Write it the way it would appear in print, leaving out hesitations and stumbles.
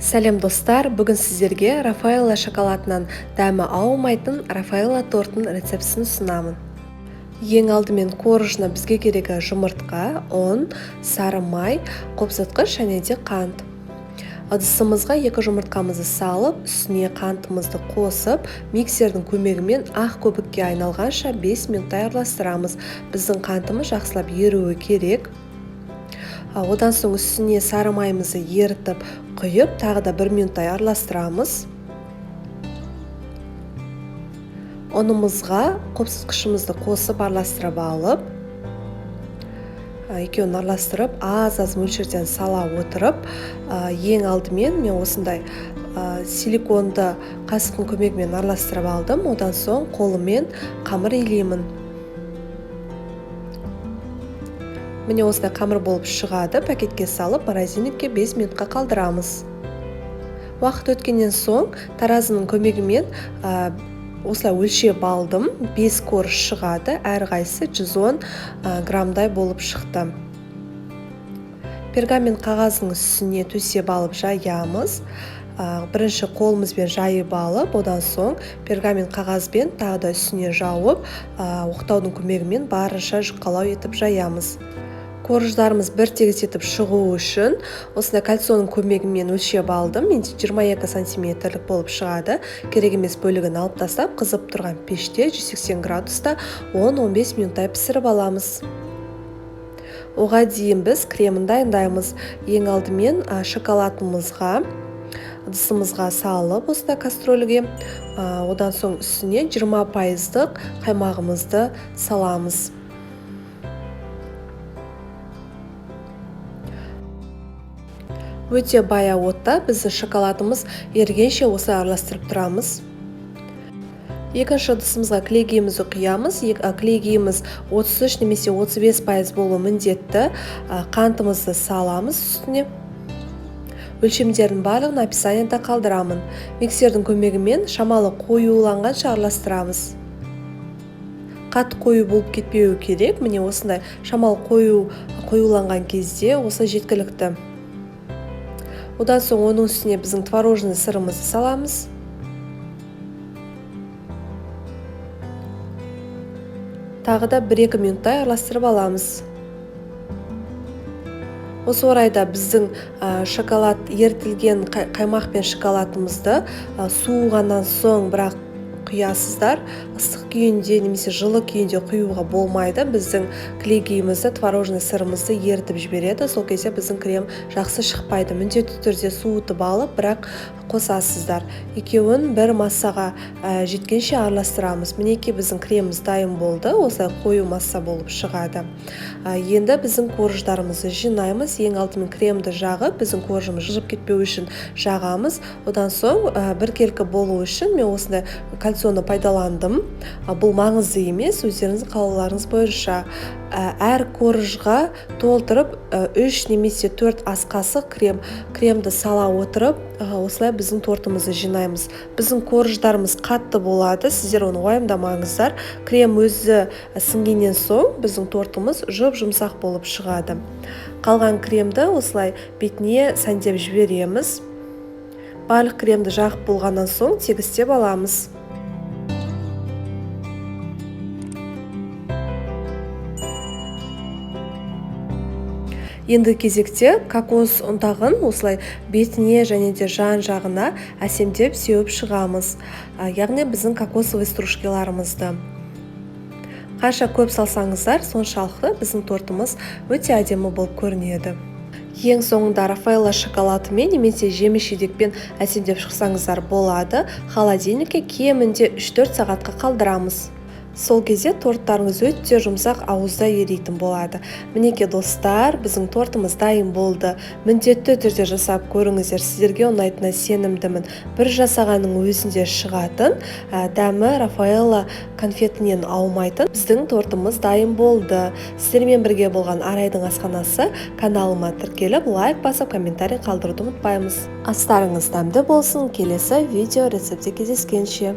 Сәлем достар, бүгін сіздерге Рафаэлло шоколадынан дәмі ауымайтын Рафаэлло торттың рецептісін ұсынамын. Ең алдымен қоржына бізге керегі жұмыртқа, ұн, сары май, қопсытқыш және де қант. Ыдысымызға 2 жұмыртқамызды салып, үстіне қантымызды қосып, миксердің көмегімен ақ көбікке айналғанша 5 минуттай араластырамыз. Біздің қантымыз жақсылап еруі керек. Одан соң үстіне сары майымызды ерітіп құйып, тағы да 1 минуттай араластырамыз. Ұнымызға қопсытқышымызды қосып араластырып алып, екеуін араластырып, аз мөлшерден сала отырып, ең алдымен мен осындай силиконды қасықтың көмегімен араластырып алдым. Одан соң қолыммен қамыр илеймін. Міне осындай қамыр болып шығады, пакетке салып, морозильникке 5 минутқа қалдырамыз. Уақыт өткеннен соң таразының көмегімен осылай өлшеп алдым. 5 корж шығады, әрқайсысы 110 граммдай болып шықты. Пергамент қағаздың үстіне төсеп алып жаямыз. Бірінші қолымызбен жайып алып, одан соң пергамент қағазбен тағы да үстіне жауып, оқтаудың көмегімен барынша жұқалау етіп жаямыз. Корждарымыз бір тегіс етіп шығу үшін осындай кольцоның көмегімен өлшеп алдым. Менде 22 сантиметрлік болып шығады. Керек емес бөлігін алып тастап, қызып тұрған пеште 180 градуста 10-15 минуттай пісіріп аламыз. Оға дейін біз кремін дайындаймыз. Ең алдымен шоколадымызға, ыдысымызға салып осындай кастрөлге, одан соң үстіне 20% қаймағымызды саламыз. Өте бая отта біздің шоколадымыз ергенше осы араластырып тұрамыз. Екінші ыдысымызға клейгейімізді құямыз. Клейгейіміз 33 немесе 35% болуы міндетті. Қантымызды саламыз үстіне. Өлшемдердің барлығын описаниеда қалдырамын. Миксердің көмегімен шамалы қоюланғанша араластырамыз. Қатты қою болып кетпеуі керек. Міне осындай шамалы қоюланған кезде осы жеткілікті. Одан соң оның үстіне біздің творожный сырымызды саламыз. Тағы да 1-2 минуттай араластырып аламыз. Осы орайда біздің шоколад ерітілген қаймақ пен шоколадымызды суығаннан соң бірақ құясыздар. Ыстық күйінде немесе жылы күйінде құюға болмайды. Біздің клейгейімізді, творожный сырымызды ерітіп жібереді. Сол кезде біздің крем жақсы шықпайды. Міндетті түрде суытып алып, бірақ қосасыздар. Екеуін бір массаға жеткенше араластырамыз. Мінекей біздің креміміз дайын болды. Осылай қою масса болып шығады. Енді біздің корждарымызды жинаймыз. Ең алдымен кремді жағып, біздің коржымыз жылып кетпеу үшін жағамыз. Одан соң біркелкі болу үшін мен осындай кольцоны пайдаландым. Бұл маңызды емес, өздеріңіздің қалауларыңыз бойынша. Әр коржға толтырып 3 немесе 4 ас қасық кремді сала отырып, осылай біздің тортымызды жинаймыз. Біздің корждарымыз қатты болады, сіздер оны уайымдамаңыздар. Крем өзі сіңгеннен соң біздің тортымыз жұп-жұмсақ болып шығады. Қалған кремді осылай бетіне сәндеп жібереміз. Барлық кремді жағып болғаннан соң тегістеп аламыз. Енді кезекте кокос ұнтағын осылай бетіне және де жан жағына әсемдеп сеуіп шығамыз. Яғни біздің кокосовый стружкаларымызды. Қанша көп салсаңыздар, соншалықты біздің тортымыз өте әдемі болып көрінеді. Ең соңында Рафаэлло шоколадымен немесе жеміс-жидекпен әсемдеп шықсаңыздар болады. Холодильникке кемінде 3-4 сағатқа қалдырамыз. Сол кезде торттарыңыз өте жұмсақ ауызда еритін болады. Мінекей достар, біздің тортымыз дайын болды. Міндетті түрде жасап көріңіздер, сіздерге ұнайтынына сенімдімін. Бір жасағанның өзінде шығатын, дәмі Рафаэлло конфетінен аумайтын біздің тортымыз дайын болды. Сіздермен бірге болған Арайдың асханасы. Каналыма тіркеліп, лайк басып, комментарий қалдыруды ұмытпаймыз. Астарыңыз дәмді болсын, келесі видео рецепте кездескенше.